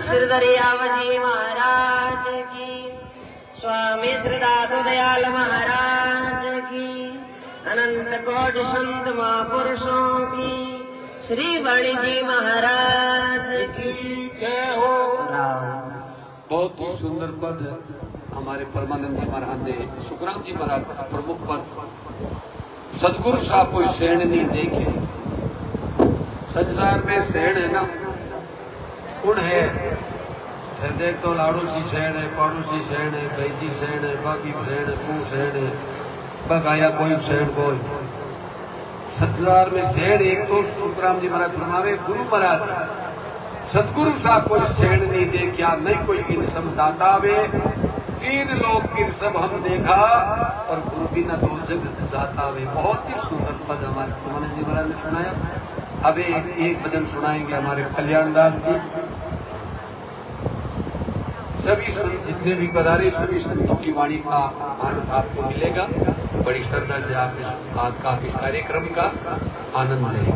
श्री दरियावजी महाराज की, स्वामी श्री दादू दयाल महाराज की, अनंत कोटि संत महापुरुषों की, श्री वाणी जी महाराज की जय हो। राम। बहुत ही सुंदर पद हमारे परमानंद जी महाराज ने, सुखराम जी महाराज का प्रमुख पद। सदगुरु साहब कोई सेण नहीं देखे। संसार में सेण है ना, कौन है? फिर देख तो लाड़ोसी सेण है, पड़ोसी सेण है, बैजी सेण है, बाकी सेण है, तू सेण है, बगाया कोई सेण कोई। संसार में सेण एक तो सुखराम जी महाराज फरमावे गुरु महाराज, सदगुरु साहब कोई सेण नहीं दे, क्या नहीं कोई इन सब दाता वे, तीन लोग इन सब हम देखा और गुरु बिना दो जगत जाता वे। बहुत ही सुंदर पद हमारे परमानंद जी महाराज ने सुनाया। अब एक भजन सुनाएंगे हमारे कल्याण दास जी। सभी संत जितने भी पधारे, सभी संतों की वाणी का आनंद आपको मिलेगा। बड़ी श्रद्धा से आप आज का इस कार्यक्रम का आनंद लें।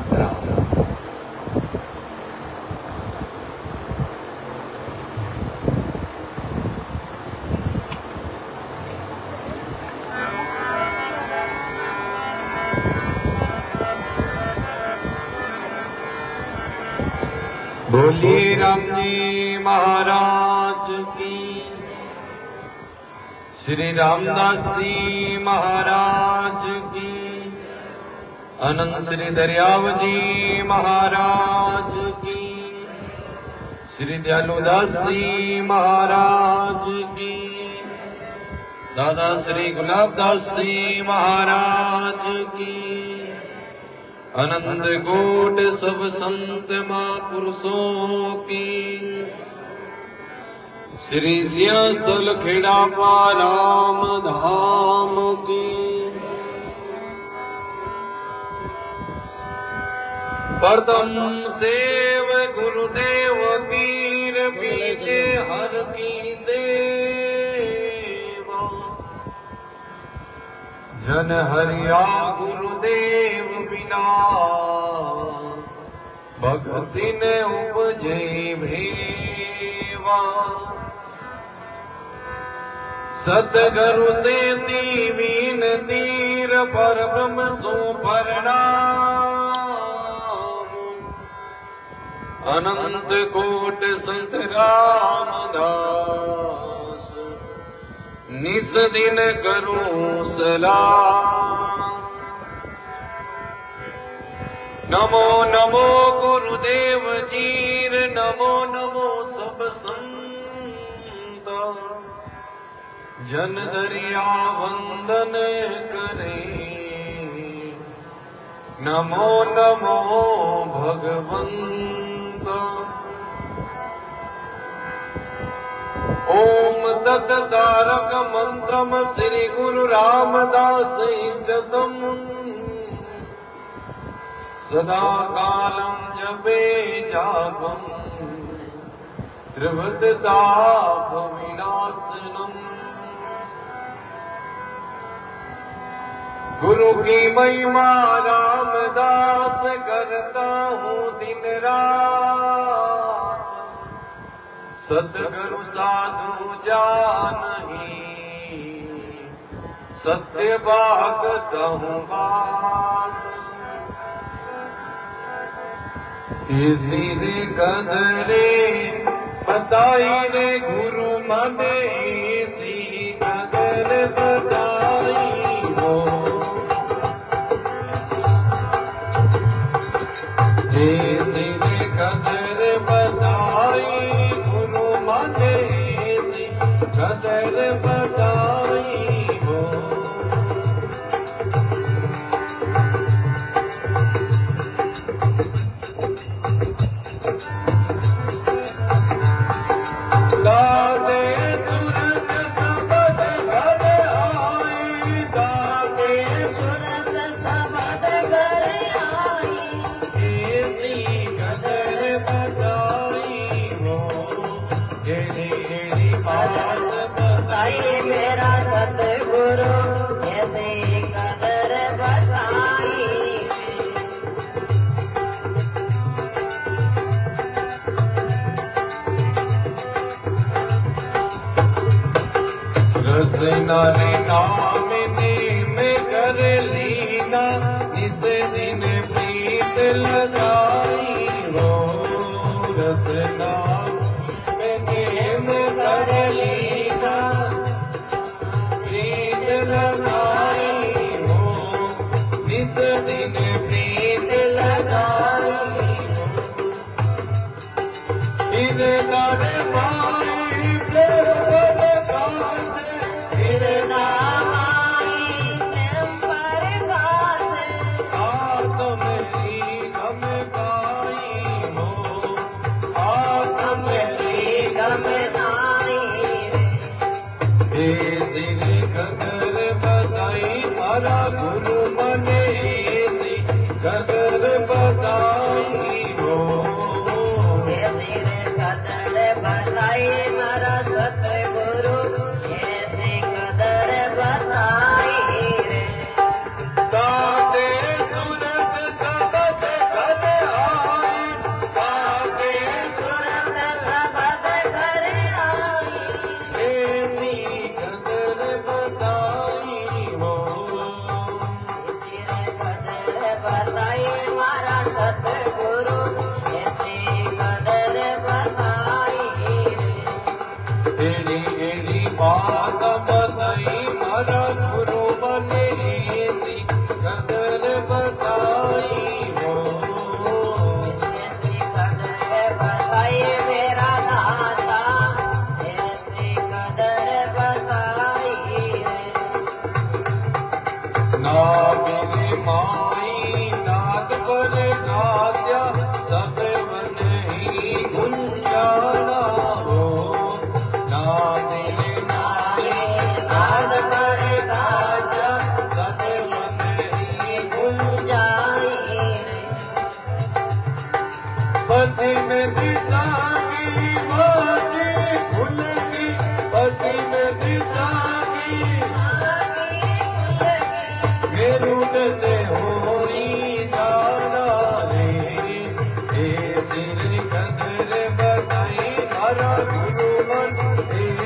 बोलिए राम जी महाराज की, श्री रामदास जी महाराज की, अनंत श्री दरियाव जी महाराज की, श्री दयालुदास जी महाराज की, दादा श्री गुलाबदास जी महाराज की, अनंत कोट सब संत महापुरुषों की, श्री सिंहस्थल खेड़ा पाराम धाम की, प्रथम सेव गुरुदेव कीर बीजे हर की सेवा, जन हरिया गुरुदेव बिना भक्ति ने उपजे भेवा, सतगुरु से दीवीन तीर पर ब्रह्म सो प्रणाम, अनंत कोट संत रामदास निस दिन करूं सलाम। नमो नमो गुरुदेव जीर, नमो नमो सब संत, जन दरिया वंदन करे, नमो नमो भगवंत। ओम तत्तारक मंत्रम श्री गुरु रामदास इष्टतम, सदा कालम जपे जापम, त्रिवृत ताप विनाशनम। गुरु की महिमा रामदास करता हूँ दिन रात, सतगुरु साधु जानही, सत्य भागता हूँ बात। इसी ने कदरे बताई रे गुरु मने, इसी कदर बताई हो, इसी ने कदर बताई गुरु मने, इसी कदर बताई हो। बात रसना रे नाम नेम कर लीना निस दिन प्रीत लगाई हो रसना में नेम कर लीना प्रीत लगाई हो निस दिन प्रीत लगाई गिरनार माई प्रेम गासे गिरनार आत्म ही गम गाई हो आत्म ही गम हे सिर कदर बताई मारा गुरु मने सी कदर बताई हो मारा सतगुरु ऐसी कदर बताई रे ताते सुरत सबद घर आई ताते सुरत सबद घर आई ऐसी कदर बताई हो सिर कदर बताई मारा सतगुरु ऐसी कदर बताई रे तेरी एरी बात बताई मारा गुरु बने ऐसी कदर बताई हो ऐसी कदर बताई मेरा दाता ऐसी कदर बताई रे ना मेरे माई नाद पर गास्या सतवन ही गुंजाना हो ना मेरे माई नाद पर गास्या सतवन ही जाई रे बसी में दिशा की बातें खुलगी बसी में दिशा की मेरुदते होई जाना रे हे सिर कदर बताई मारा गुरु मन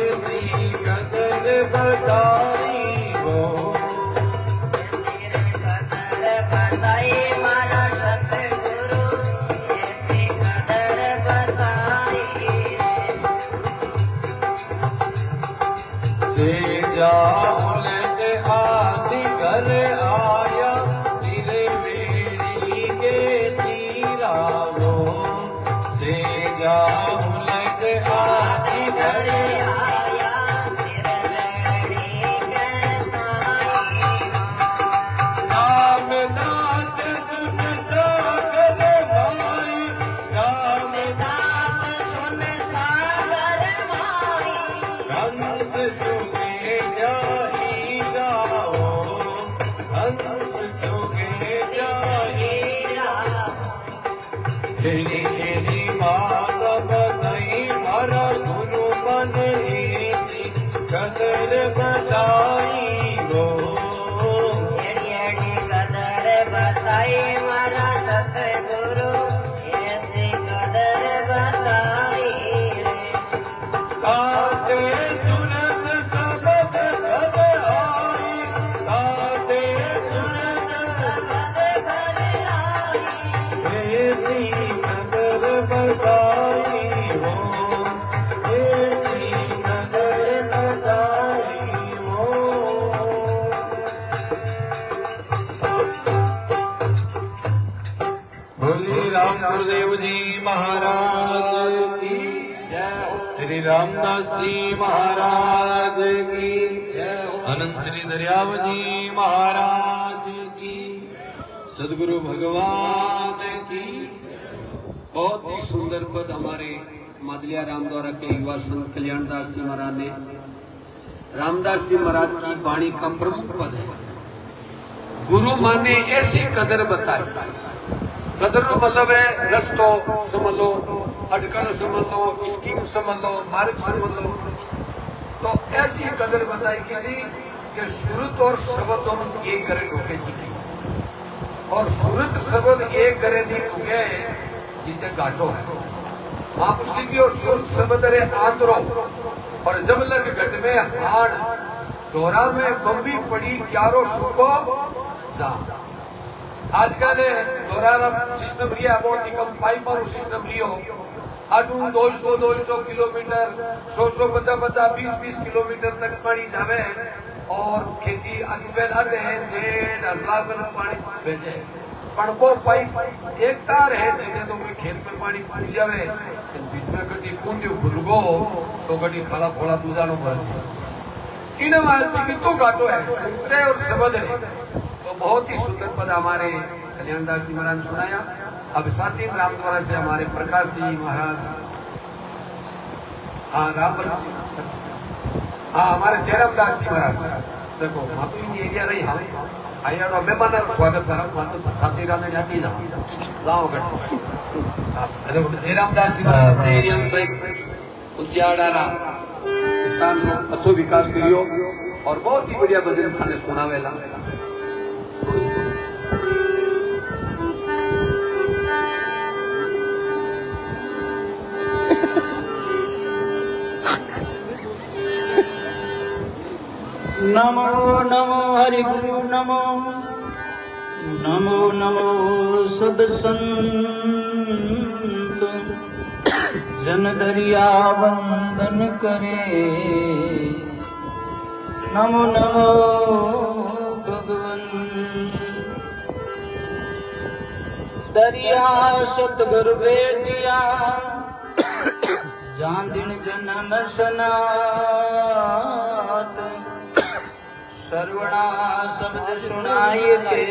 ऐसी कदर बताई हो सिर कदर बताई मारा सतगुरु ऐसी कदर बताई रे से जाऊलट आदि कर आया तेरे मेरी के तीरा वो से जाऊलट आदि कर आया तेरे लड़ी के साई राम दास सुन सागर भाई राम दास सुन सागर माई हंस चुके जाही राओ हंस चुके जाही तेरी तेरी बात बताई मारा गुरु मन ऐसी कदर बताई हो एड़ी कदर बताई मारा सतगुरु ऐसी कदर बताई रे ताते सुरत सबद घर आई ताते सुरत सबद घर आई ऐसी कदर बताई हो ऐसी कदर बताई हो बोली राम गुरुदेव जी महाराज की श्री रामदास जी महाराज की अनंत श्री दरियाव जी महाराज की सदगुरु भगवान की बहुत ही सुंदर पद हमारे मादलिया राम द्वारा के युवा संत कल्याणदास जी महाराज ने रामदास जी महाराज की वाणी का प्रमुख पद है। गुरु माने ऐसी कदर बताई। कदर नो मतलब है रस्तो समझ लो, अटकल समझ लो, स्कीम समझ लो, मार्ग समझ लो। तो ऐसी कदर बताई किसी के सूरत और शब्द दोनों एक करे ढोके जी की, और सूरत शब्द एक करे नहीं ढोके जिते घाटो है महापुष्टि की, और सूरत शब्द रे आंद्रो और जब लग घट में हाड़ ढोरा में बम्बी पड़ी क्यारो सुको जा आजकल ढोरा सिस्टम रिया बहुत ही कम पाइप और सिस्टम रियो आटू 200 किलोमीटर 100 50 20 किलोमीटर तक पानी जावे और खेती अगवेल आते हैं जे नजला कर पानी भेजे पण वो पाइप एक तार है जिसे तो कोई खेत में पानी पड़ जावे बीच में कटी पूंजी भुलगो तो कटी खाला खोला दूजानो भर इन वास्ते की तो घाटो है सूत्रे और शब्द है तो बहुत ही सुंदर पद हमारे कल्याणदास जी महाराज ने सुनाया। अब साथी रामद्वारा से हमारे प्रकाश जी महाराज हमारे जयरामदास जी महाराज देखो मातु इन एरिया रही हम आया मेहमान स्वागत करा मातु साथी राम ने जाती जाओ देखो जयरामदास जी महाराज एरिया में सही उज्जाडारा स्थान नो अच्छो विकास करियो और बहुत ही बढ़िया भजन थाने सुनावेला नमो नमो हरि गुरु नमो नमो नमो सब संत जन दरिया वंदन करे नमो नमो भगवन दरिया सतगुरु बेटिया जान जन्म सनात सर्वणा शब्द सुनाई के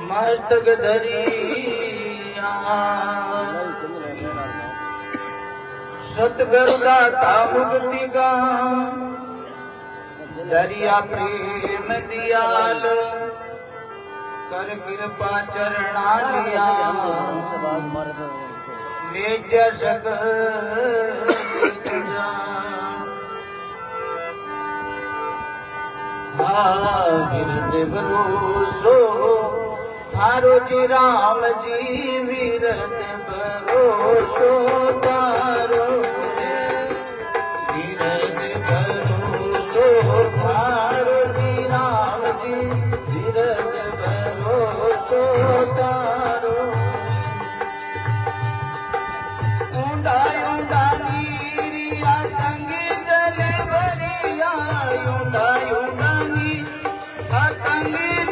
मस्तक धरिया सतगुरु दाता मुक्ति का दरिया प्रेम दियाल कर कृपा चरणा लिया मेट सक विरत भरोसो थारो जी राम जी विरत भरोसो तारो विरत भरोसो थारो जी राम जी विरत भरोसो तारो ऊंडा ऊंडा गिरिया टंगे जल भरिया ऊंडा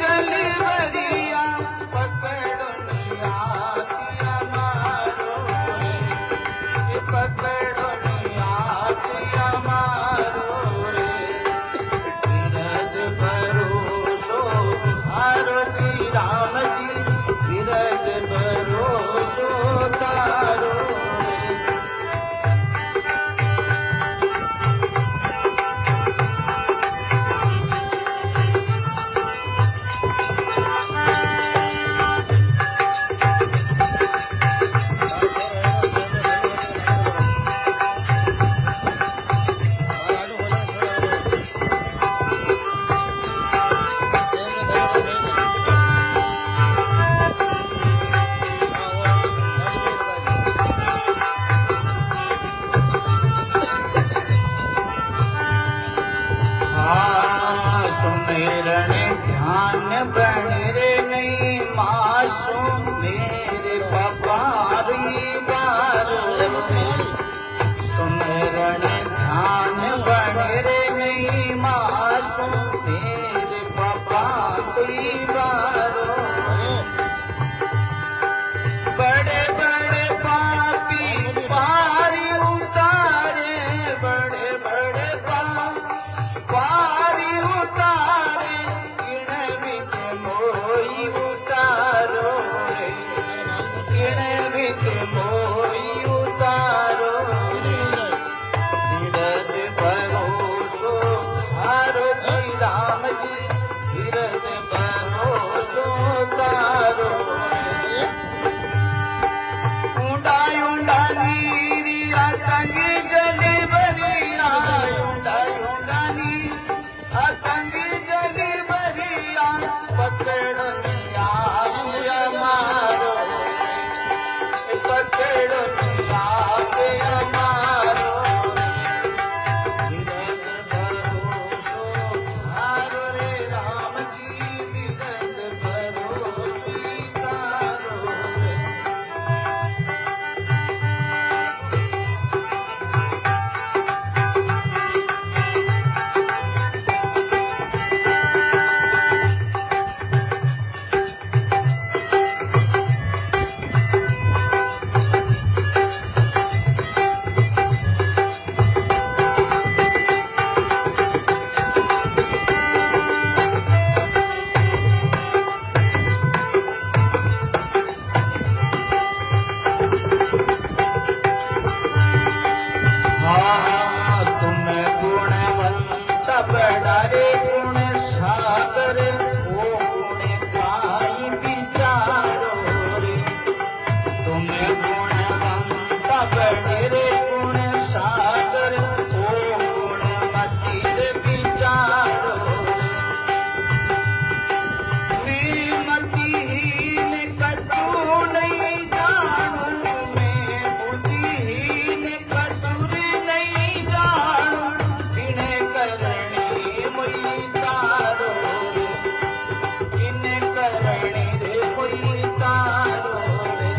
जल भरिया पकड़ लिया गुणवंता बड़े रे गुण सागर ओ गुणमती रे विचारो मैं मतिहीन कछु नहीं जानू मैं बुद्धिहीन कछु नहीं जानू बिने करणी मोई तारो बिने करणी रे मोई तारो रे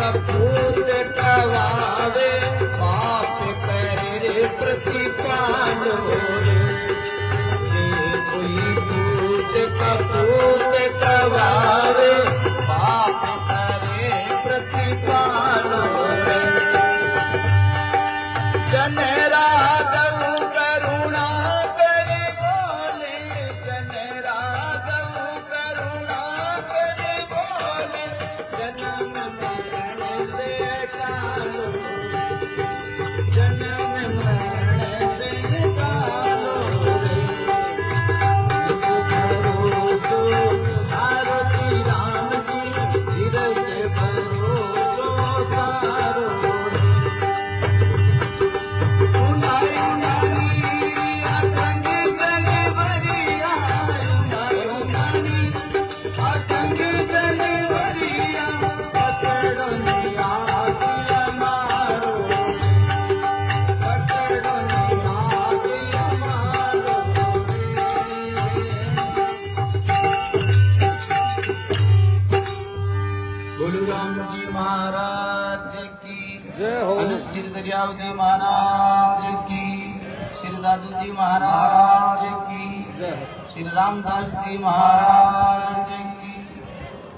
कपूत कवावे पाप करे प्रतिपालो रे जे कोई पूत कपूत कवावे पाप करे प्रतिपालो रे जन राघव करुणा करे बोले जन राघव करुणा करे बोले जन्म मरण से टालो जन्म मरण से टालो रे भरोसो आरती राम जी धीरज भरोसो तारो रे उनाई उनानी आतंग जलवरिया उनाई आतंग जलवरिया पकड़निया दिया मारो पकड़निया दिया मारो बोलो राम जी महाराज की जय हो। श्री दरियाव जी महाराज की श्री दादू जी महाराज की श्री रामदास जी महाराज की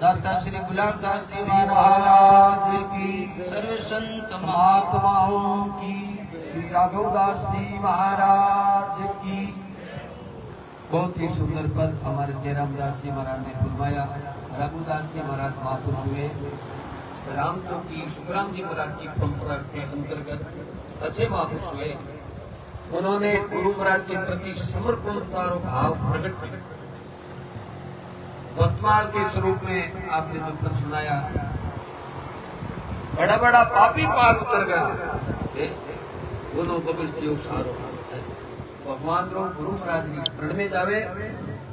दाता श्री गुलाबदास जी महाराज की सर्व संत महात्माओं की श्री राघवदास जी महाराज की। बहुत ही सुंदर पद हमारे जयरामदास जी महाराज ने फरमाया। रघुदास जी महाराज महापुरुष हुए। राम चौकी सुखराम जी महाराज की परंपरा के अंतर्गत अच्छे महापुरुष हुए। उन्होंने गुरु महाराज के प्रति समर्पणता और भाव प्रकट किया। वर्तमान के स्वरूप में आपने जो पद सुनाया, बड़ा बड़ा पापी पार उतर गया, दोनों बगस जो सारो भगवान रो गुरु महाराज की शरण में जावे।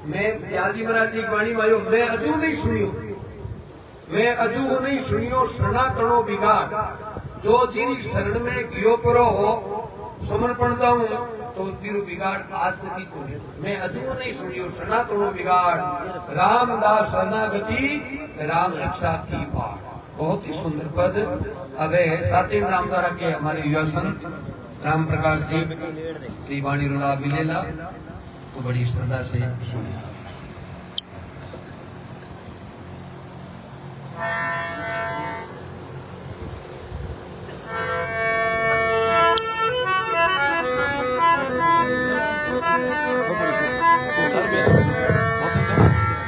मैं त्याजी महाराज की वाणी मायो मैं अजू नहीं सुनियो, मैं अजू नहीं सुनियो शरणातणो बिगाड़। जो जीरी शरण में गियो परो हो समर्पण दाऊं तो तीरू बिगाड़ आज तक को है। मैं अजू नहीं सुनियो शरणातणो बिगाड़, रामदास शरणागति राम रक्षा की पार। बहुत ही सुंदर पद। अब सातवें नामदारा के हमारे युवा संत राम प्रकाश सिंह श्री वाणी रुला विलेला तो बड़ी श्रद्धा से सुनिए।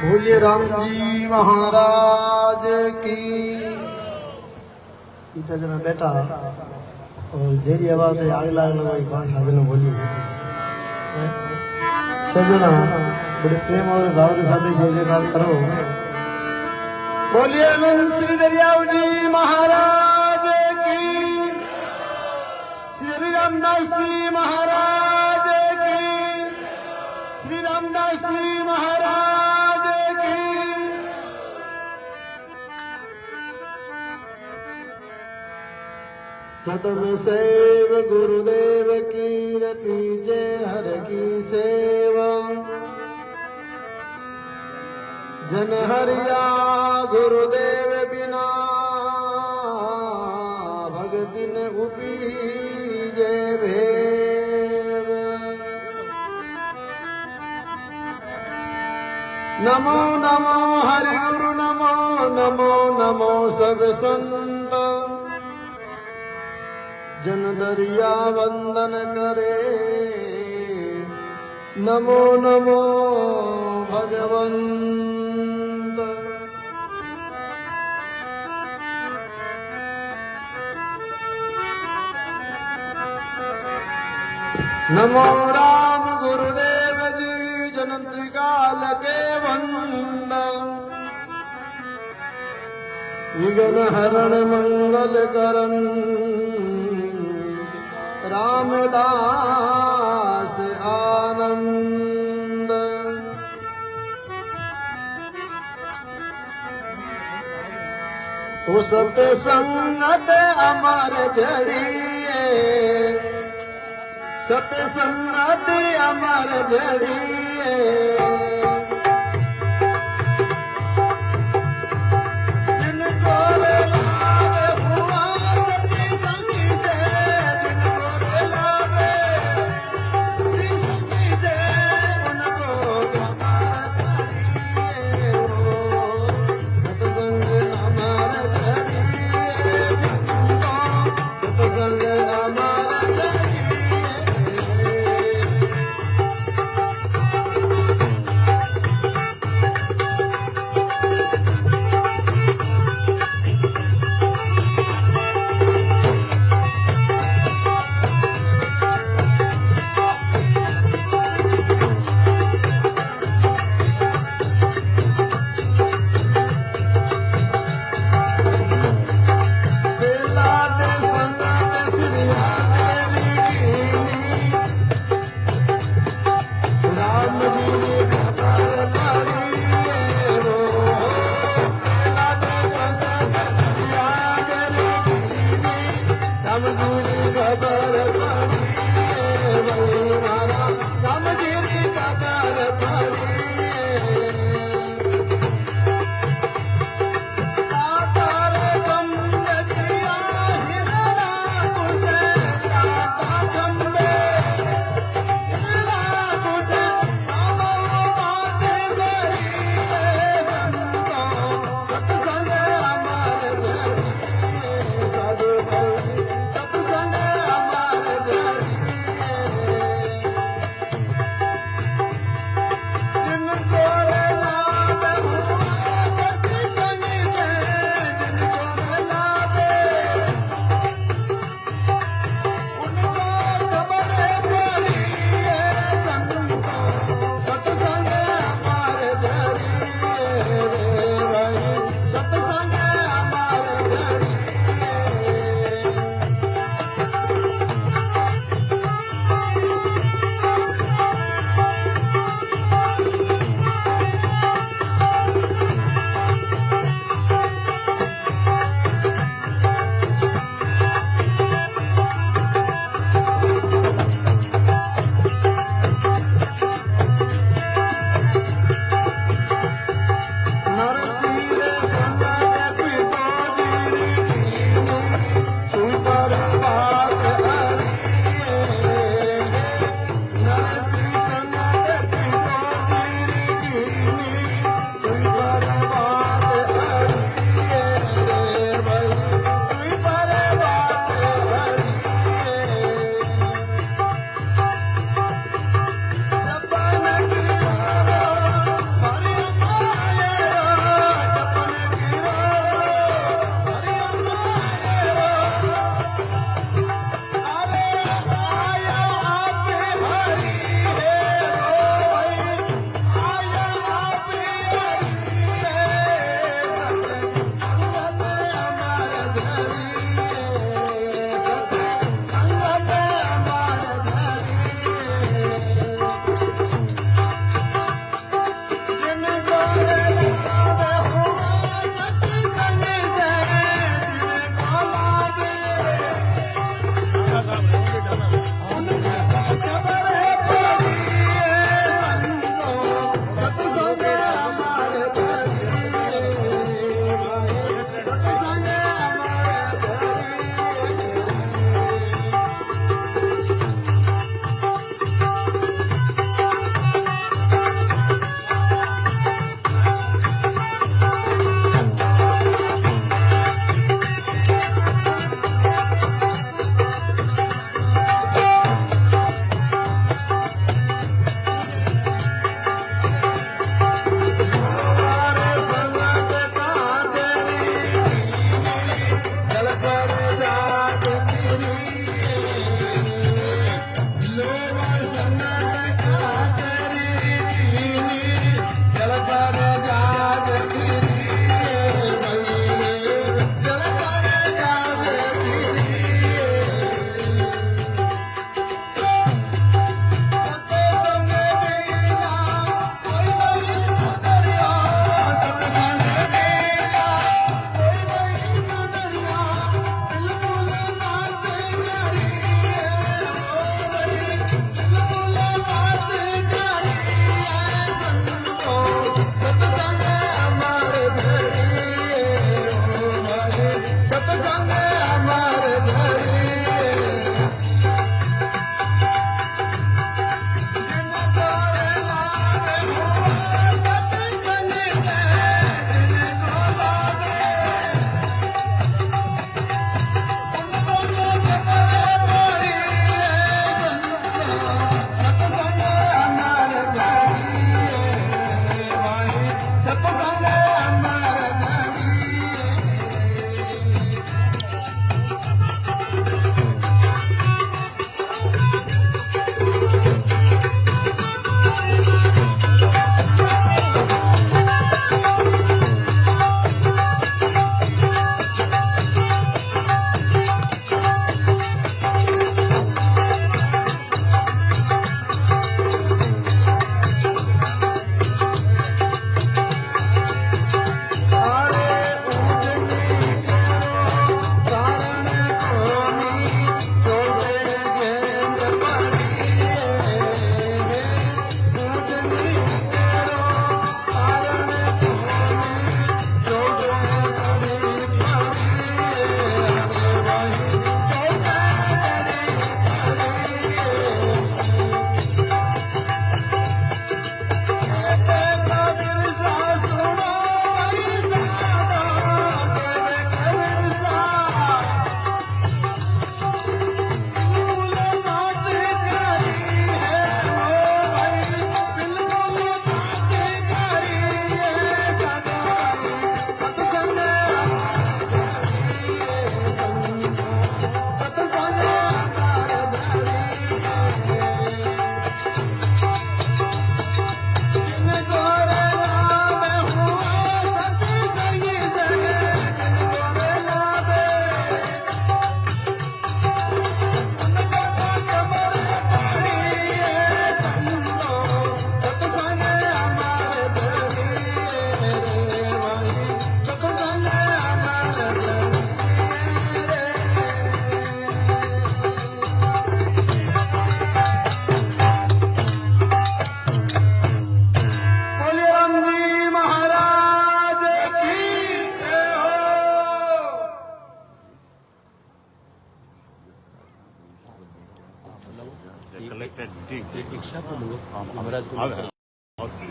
बोलिए राम जी महाराज की। इतना जना बैठा और जेरी आवाज है आग लागने वाली पांच हाजर बोली सब जना बड़े प्रेम और भाव के साथ जय जयकार करो। बोलिए नंद श्री दरियाव जी महाराज की, श्री रामदास जी महाराज की, श्री रामदास जी महाराज की। खत्म सेव गुरुदेव की रति जय हर की सेवा। जन हरिया गुरुदेव बिना भगतिन उपीजे भेव। नमो नमो हरि गुरु नमो नमो नमो सब संत। जन दरिया वंदन करे नमो नमो भगवंत। नमो राम गुरुदेव जी जन्म त्रिकाल के वंदन। विघ्न हरण मंगल करन रामदास आनंद। ओ सत्य संगत अमर जड़िए, सत्य संगत अमर जड़िए। जिनको लाभ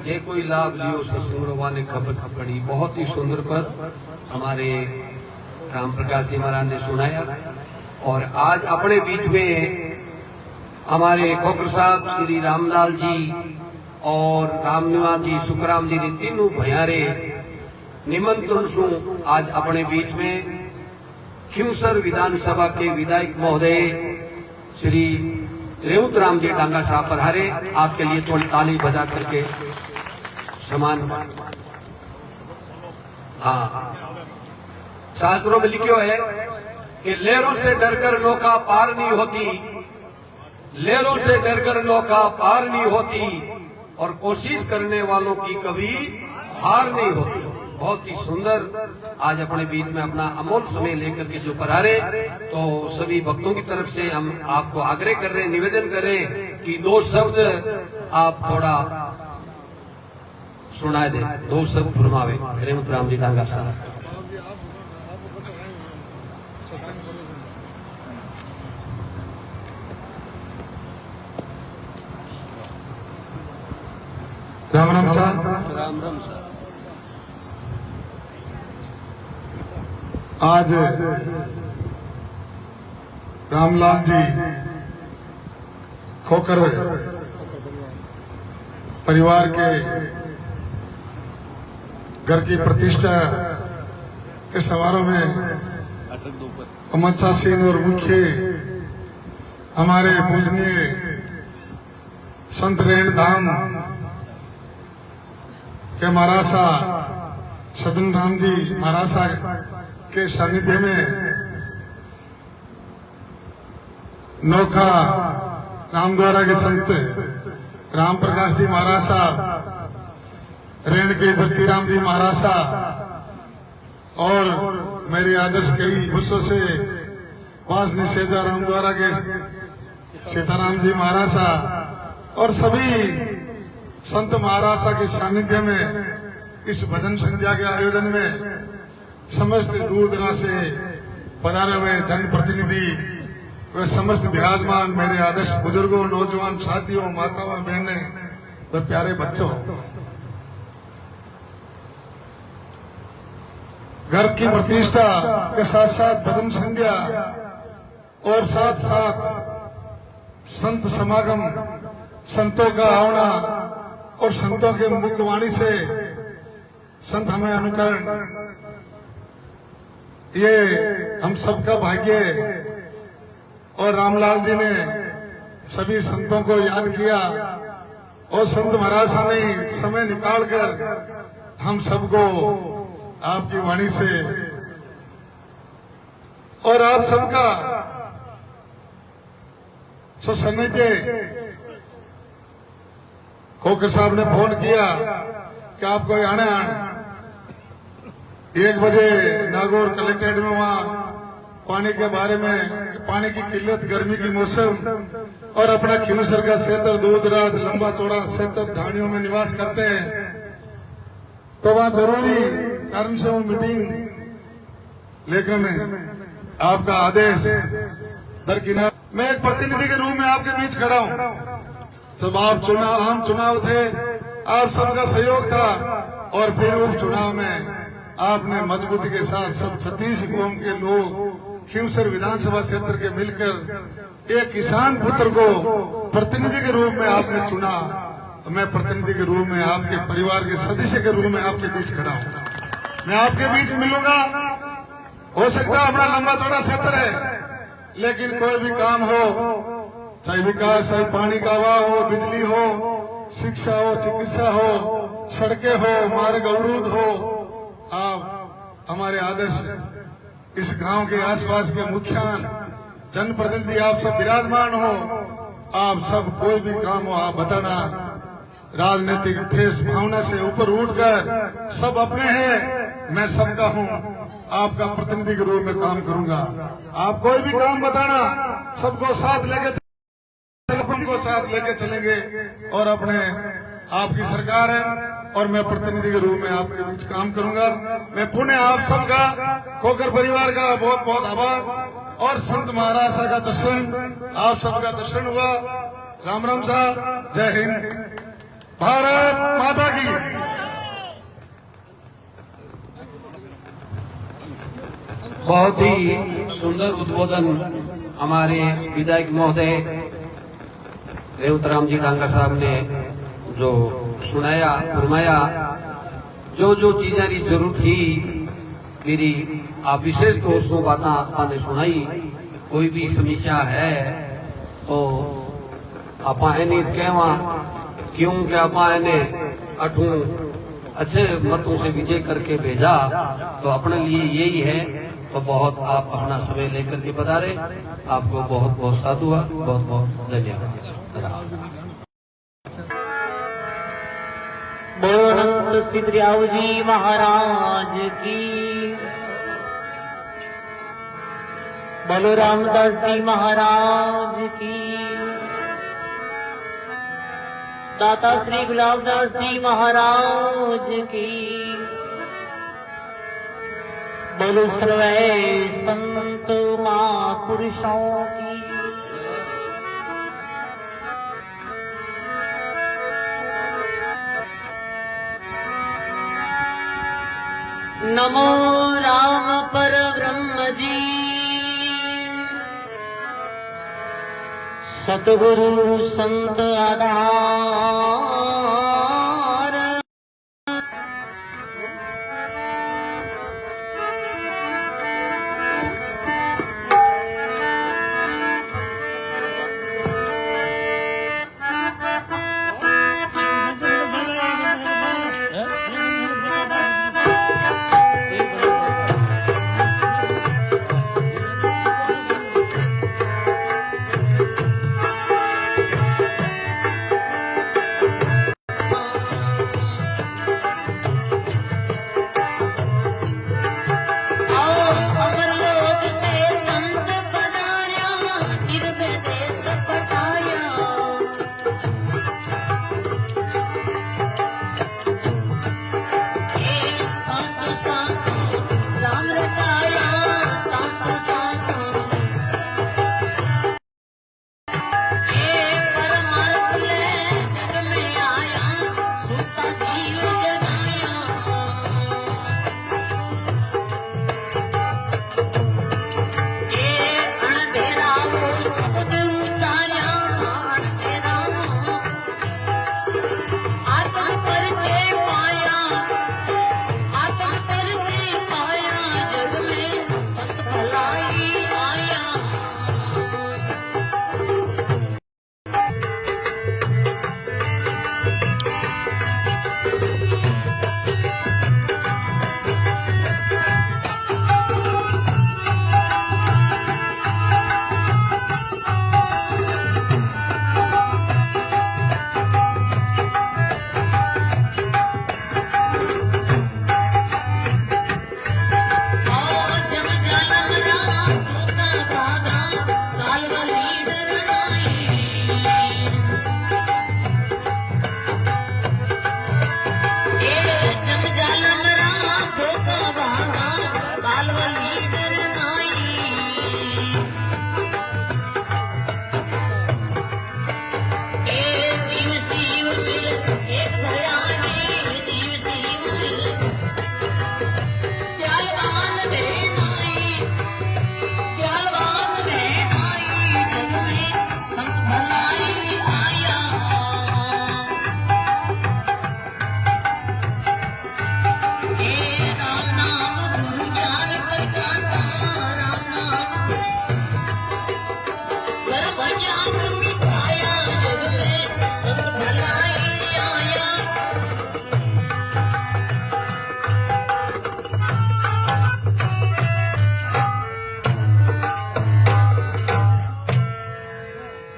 जे कोई लाभ लियो से सिमरवा ने खबर पड़ी। बहुत ही सुंदर पर हमारे राम प्रकाश जी महाराज ने सुनाया। और आज अपने बीच में हमारे खोकर साहब श्री रामलाल जी और रामनिवास जी सुखराम जी ने तीनों भैयारे निमंत्रण सु आज अपने बीच में खिंवसर विधानसभा के विधायक महोदय श्री रेवत राम जी डांगा साहब पधारे। आपके लिए थोड़ी ताली बजा करके सम्मान। हाँ, शास्त्रों में लिखो है कि लहरों से डरकर नौका पार नहीं होती, लहरों से डरकर नौका पार नहीं होती, और कोशिश करने वालों की कभी हार नहीं होती। बहुत ही सुंदर आज अपने बीच में अपना अमोल समय लेकर के जो पधारे, तो सभी भक्तों की तरफ से हम आपको आग्रह कर रहे हैं, निवेदन कर रहे हैं कि दो शब्द आप थोड़ा सुनाए दे, दो शब्द फरमावे रेवत राम जी डांगा साहब। राम राम साहब। राम राम साहब। आज रामलाल जी खोकर परिवार के घर की प्रतिष्ठा के समारोह में अमचासीन और मुख्य हमारे पूजनीय संत रेण धाम के महाराजा सदन राम जी महाराजा के सानिध्य में नौखा रामद्वारा के संत राम प्रकाश जी महाराज साहब, रेण के भक्ति राम जी महाराज साहब और मेरे आदर्श कई वर्षों से पास निषेजा रामद्वारा के सीताराम जी महाराज साहब और सभी संत महाराजा के सानिध्य में इस भजन संध्या के आयोजन में समस्त दूर दराज से पधारे हुए जनप्रतिनिधि व समस्त विराजमान मेरे आदर्श बुजुर्गों, नौजवान साथियों, माताओं, बहनें व प्यारे बच्चों, घर की प्रतिष्ठा के साथ साथ भजन संध्या और साथ साथ संत समागम, संतों का आना और संतों के मुखवाणी से संत हमें अनुकरण, ये हम सबका भाग्य है। और रामलाल जी ने सभी संतों को याद किया और संत महाराज ने समय निकालकर हम सबको आपकी वाणी से और आप सबका सुसन्निध्य। खोकर साहब ने फोन किया कि आपको आना 1 बजे नागौर कलेक्ट्रेट में वहां पानी के बारे में, पानी की किल्लत, गर्मी की मौसम और अपना खिंवसर का क्षेत्र दूर दराज लंबा चौड़ा क्षेत्र ढाणियों में निवास करते हैं, तो वहां जरूरी कारण से वो मीटिंग लेकिन आपका आदेश दरकिनार। मैं एक प्रतिनिधि के रूप में आपके बीच खड़ा हूं। जब आप हम चुनाव थे, आप सबका सहयोग था और फिर उप चुनाव में आपने मजबूती के साथ सब 36 कौम के लोग खिंवसर विधानसभा क्षेत्र के मिलकर एक किसान पुत्र को प्रतिनिधि के रूप में आपने चुना। मैं प्रतिनिधि के रूप में आपके परिवार के सदस्य के रूप में आपके बीच खड़ा हूं। मैं आपके बीच मिलूंगा। हो सकता है अपना लंबा चौड़ा क्षेत्र है, लेकिन कोई भी काम हो, चाहे विकास, चाहे पानी का हवा हो, बिजली हो, शिक्षा हो, चिकित्सा हो, सड़कें हो, मार्ग अवरुद्ध हो, आप हमारे आदर्श इस गांव के आसपास के मुखियान, जनप्रतिनिधि आप सब विराजमान हो। आप सब कोई भी काम हो आप बताना। राजनीतिक ठेस भावना से ऊपर उठकर सब अपने हैं, मैं सबका हूं, आपका प्रतिनिधि के रूप में काम करूंगा। आप कोई भी काम बताना, सबको साथ लेके चलेंगे और अपने आपकी सरकार है और मैं प्रतिनिधि के रूप में आपके बीच काम करूंगा। मैं पुनः आप सबका, खोकर परिवार का बहुत बहुत आभार और संत महाराज का दर्शन, आप सबका दर्शन हुआ। राम राम साहब, जय हिंद, भारत माता की। बहुत ही सुंदर उद्बोधन हमारे विधायक महोदय रेवतराम जी डांगा साहब ने जो सुनाया फरमाया, जो जो चीज़ों की जरूरत थी मेरी आप विशेष तौर से बातें आपने सुनाई। कोई भी समस्या है तो आप नहीं कहवा क्यों कि आपने अठू अच्छे मतों से विजय करके भेजा, तो अपने लिए यही है। तो बहुत आप अपना समय लेकर के बता रहे, आपको बहुत बहुत साधुवाद, बहुत बहुत धन्यवाद। बोलो अनंत सिद्धराव जी महाराज की, बोलो रामदास जी महाराज की, दाता श्री गुलाबदास जी महाराज की, बोलो सर्वे संत महापुरुषों की। नमो राम पर ब्रह्म जी, सतगुरु संत आधार।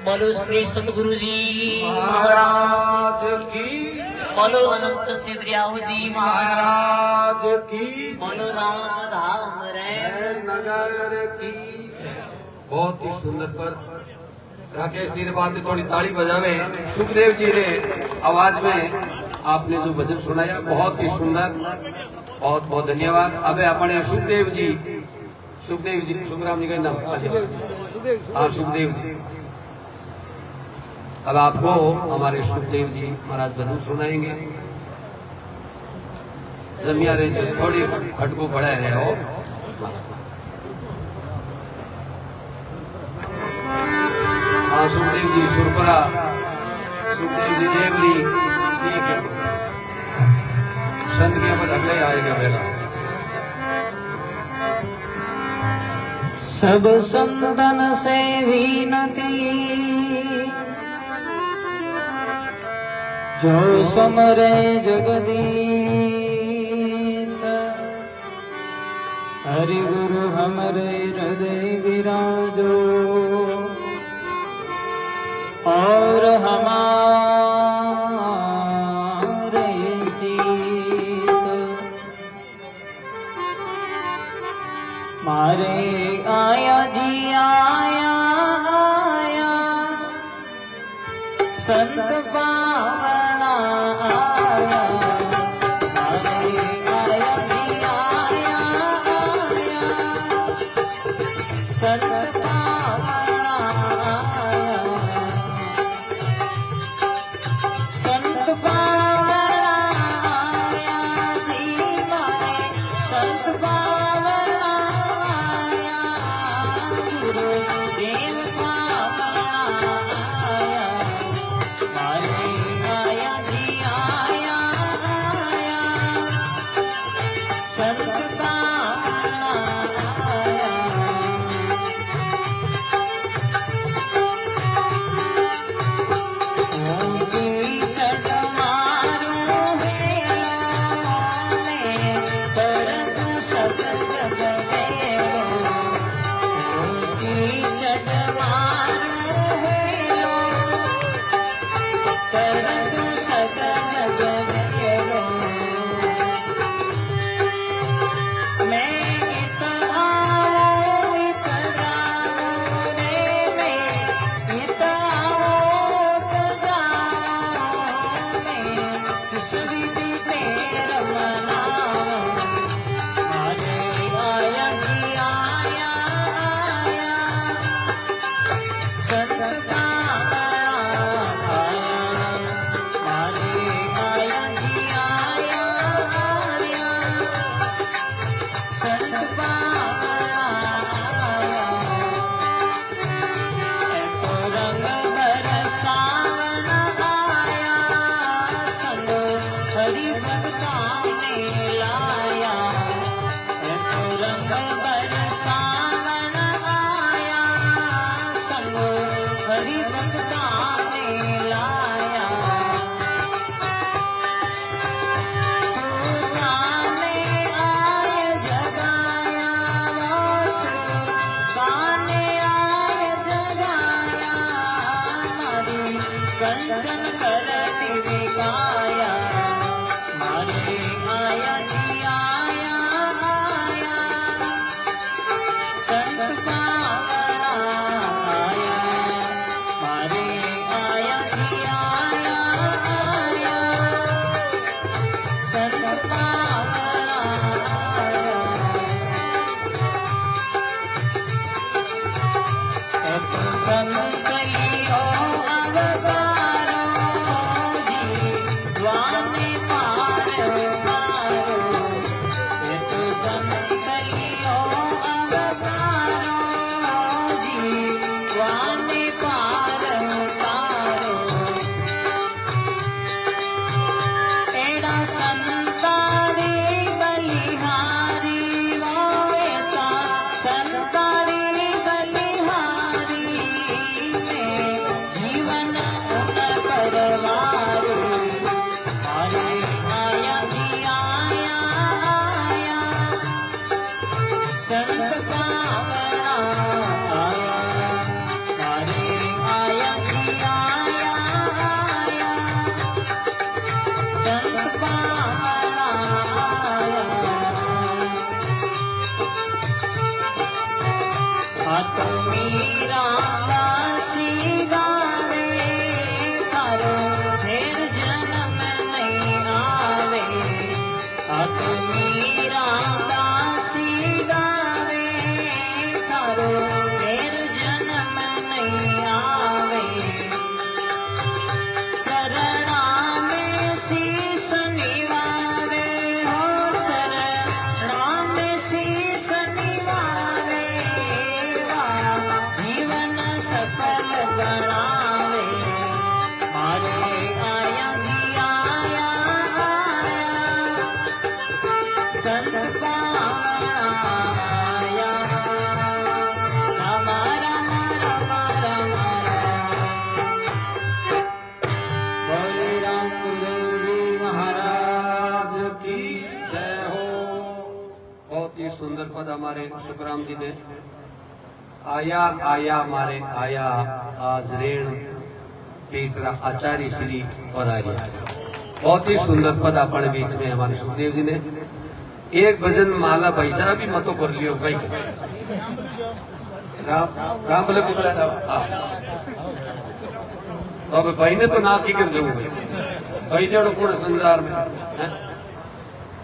बोलो श्री सतगुरु जी महाराज की, बोलो अनंत सिद्धराव जी महाराज की, बोलो राम धाम रे नगर की। बहुत ही सुंदर पर राकेश जी ने बातें थोड़ी ताली बजावे। सुखदेव जी ने आवाज में आपने जो भजन सुनाया बहुत ही सुंदर, बहुत बहुत धन्यवाद। अब अपने सुखदेव जी सुखराम जी का नाम, हाँ सुखदेव जी अब आपको हमारे सुखदेव जी महाराज भजन सुनाएंगे। जमिया रे जो थोड़ी खटको बढ़ा रहे हो। हाँ सुखदेव जी सुरपरा, सुखदेव जी देवली, ठीक है। संत के मत अगले आएगा बेला। सब संतन से विनती, जो समरे जगदीश, हरि गुरु हमरे हृदय विराजो, और हमारे शीस मारे आया जी आया आया, संत पावना आया, मारे आया जी आया आया, संत पावना आया, संत पावना आया जी मारे, संत पावना आया, गुरु देव पावना आया, मारे आया जी आया आया, संत पावना आया। ऊंची चढ़वारू हेलो में कर दूं सब जग मेलो, ऊंची चढ़वारू हेलो कर दूं सब जग मेलो, मैं इत आओ इत जाओ रे, मैं इत आओ इत जाओ, मैं किस विधि तेर मनाऊं, मारे आया जी आया आया, संत पावना आया, मारे आया जी आया आया, संत पावना आया। तो रंग बरसावना आया, संग हरि भक्ता ने लाया, तो रंग बरसावना आया, संग हरि भक्ता ने लाया, सुगाने आय जगाया, वो सुगाने आय जगाया, मारी कंचन करती दिखाया, मारे आया जी आया आया, संत पावना आया, मारे आया जी आया आया, संत पावना आया। तप संत लियो अवतारो जी, द्वाने पार उतारो, तप संत लियो अवतारो जी, द्वाने पार उतारो, एड़ा संतारी बलिहारी, वो ऐसा संतारी बलिहारी, में जीवन उन परवारी, मारे आया जी आया आया, संत पावना आया, मारे आया जी आया आया, संत पावना आया। हाथ मीरा दासी गावे, थारो फेर जन्म नहीं आवे, हाथ मीरा दासी गावे, थारो फेर जन्म नहीं आवे, पद हमारे सुखराम जी ने आया आया मारे आया आज रेण पेटरा आचार्य श्री पधारिया। बहुत ही सुंदर पद अपने बीच में हमारे सुखदेव जी ने एक भजन माला पैसा भी मतो कर लियो भाई राम बोले को बोला तो अब भाई ने तो ना की कर दो भाई जड़ो पूर्ण संसार में है?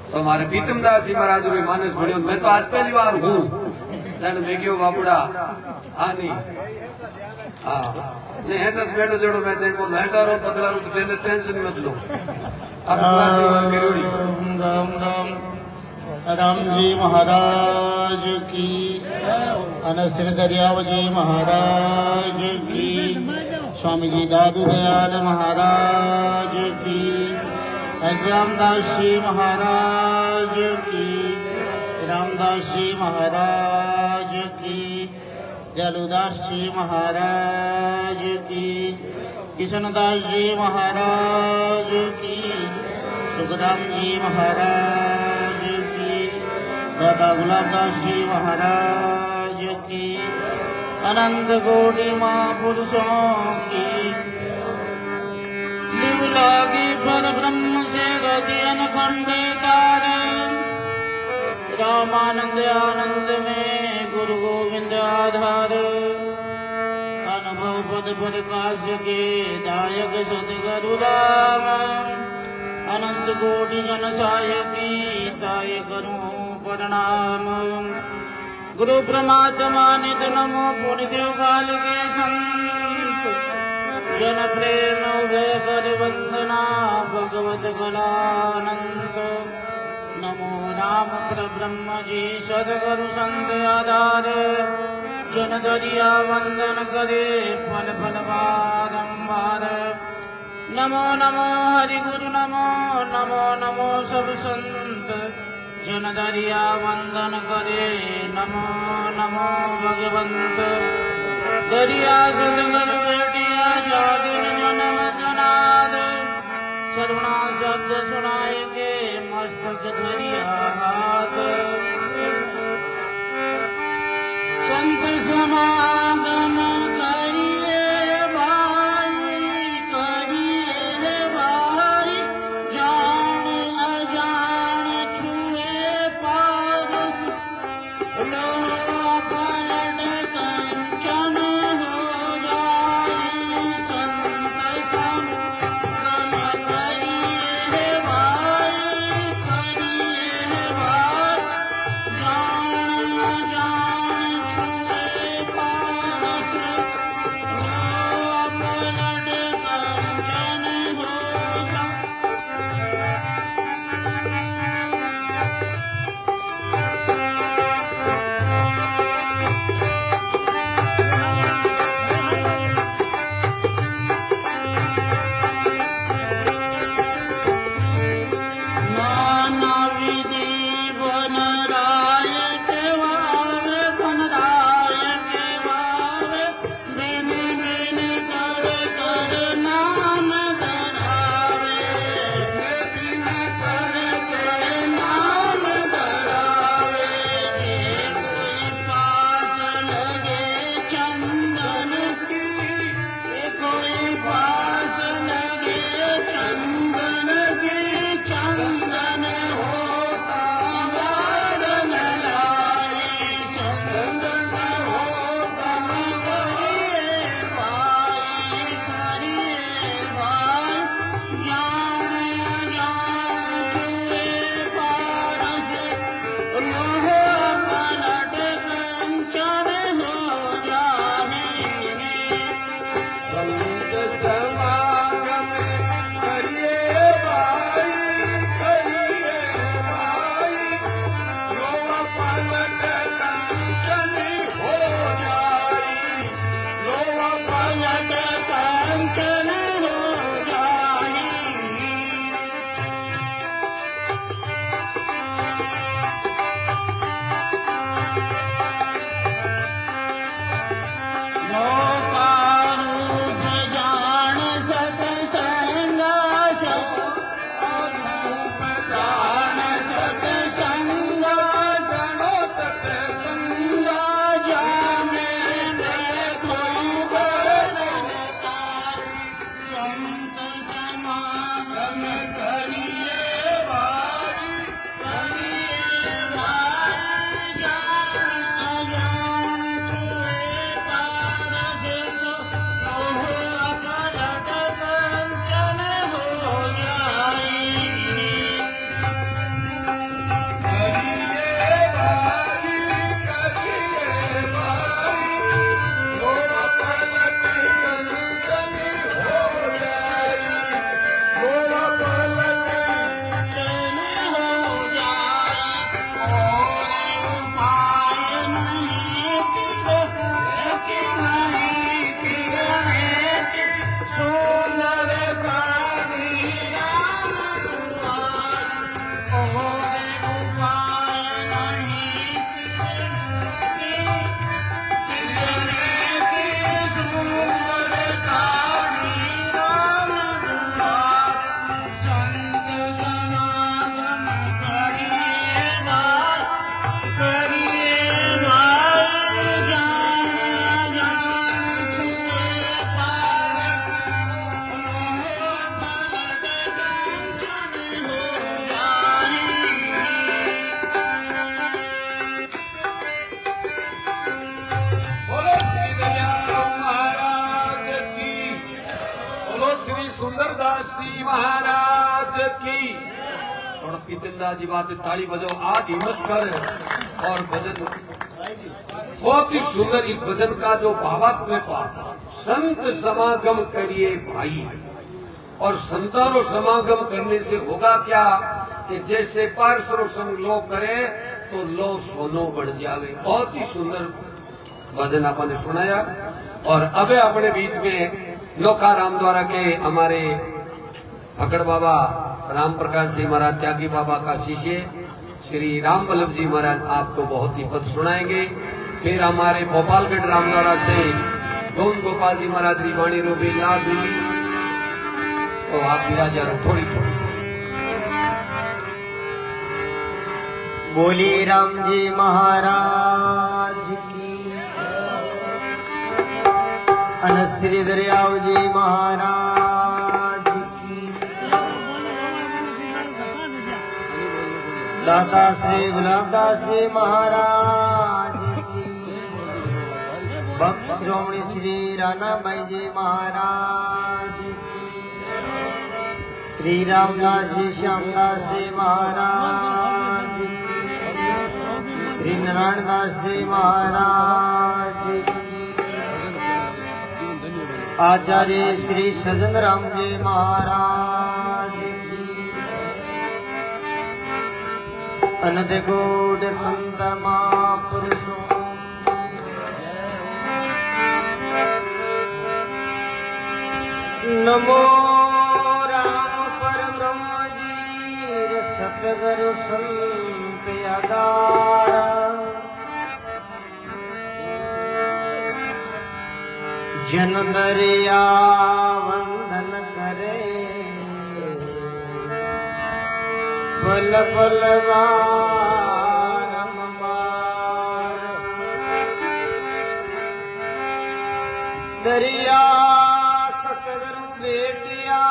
तो हमारे प्रीतम दास जी महाराज मानस बड़े मैं तो आज पहली बार हूँ मैं क्यों बाबूड़ा आनी हाँ नहीं है तो बैठो जोड़ो मैं चाहिए बोल है और पतला रो तो टेंशन मत लो अब राम राम राम जी महाराज की अनश्री दरियाव जी महाराज की स्वामी जी दादू दयाल महाराज की रामदास जी महाराज की रामदास जी महाराज की दयालुदास जी महाराज की किशनदास जी महाराज की सुखराम जी महाराज की दादा गुलाबदास जी महाराज की अनंत कोटि महापुरुषों की लिवलागी पर ब्रह्म से गति अनखंडितार रामानंद आनंद में गुरु गोविंद आधार अनुभव पद प्रकाश के दायक सदगुरु राम अनंत कोटि जन सायकी ताय करूं प्रणाम गुरु परमात्मा नित नमो पुण्य देव काल के संत जन प्रेम भय कर वंदना भगवत कलानंत नमो राम ब्रह्म जी सदगुरु संत आधार जन दरिया वंदन करे पल पल बारंबार नमो नमो हरि गुरु नमो नमो नमो सब संत जन दरिया वंदन करे नमो नमो भगवंत दरिया सदगुरु बेटिया जादिन जन्म सनाद सर्वना शब्द सुनाएंगे मस्तक धरिया हाथ संत समागम करिए भाई जान अजान छुए पारस लो पलट कंचन हो जाए संत समागम करिए भाई जान अजान छुए पारस लो पलट कंचन हो जाए रामदास जी महाराज की। और पीतलदास जी बात ताली बजाओ, आज हिम्मत कर। और भजन बहुत ही सुंदर, इस भजन का जो भावात्मक संत समागम करिए भाई। और संतानो समागम करने से होगा क्या कि जैसे पार्श्व संग लो करे तो लो सोनो बढ़ जावे। बहुत ही सुंदर भजन आपने सुनाया। और अब अपने बीच में लोका राम द्वारा के हमारे फकड़ बाबा राम प्रकाश जी महाराज त्यागी बाबा का शिष्य श्री राम वल्लभ जी महाराज आपको बहुत ही पद सुनाएंगे। फिर हमारे भोपालगढ़ रामद्वारा से गोविंद गोपाल जी महाराज रिवाणी रोबी लाल बिल्ली, तो आप विराजा रहो थोड़ी थोड़ी। बोली राम जी महाराज की, श्री दरियाव जी महाराज की, दाता श्री गुलाबदास जी महाराज की, भक्त श्रोमणी श्री राणा भाई जी महाराज की, श्री रामदास जी श्यामदास जी महाराज की, श्री नारायण दास जी महाराज की, आचार्य श्री सजन राम जी महाराज की, अनंत कोट संत महापुरुषों नमो राम परब्रह्म जी सतगुरु संत अगारा, जन दरिया वंदन करे पल पल बारंबार, दरिया सतगुरु बेटिया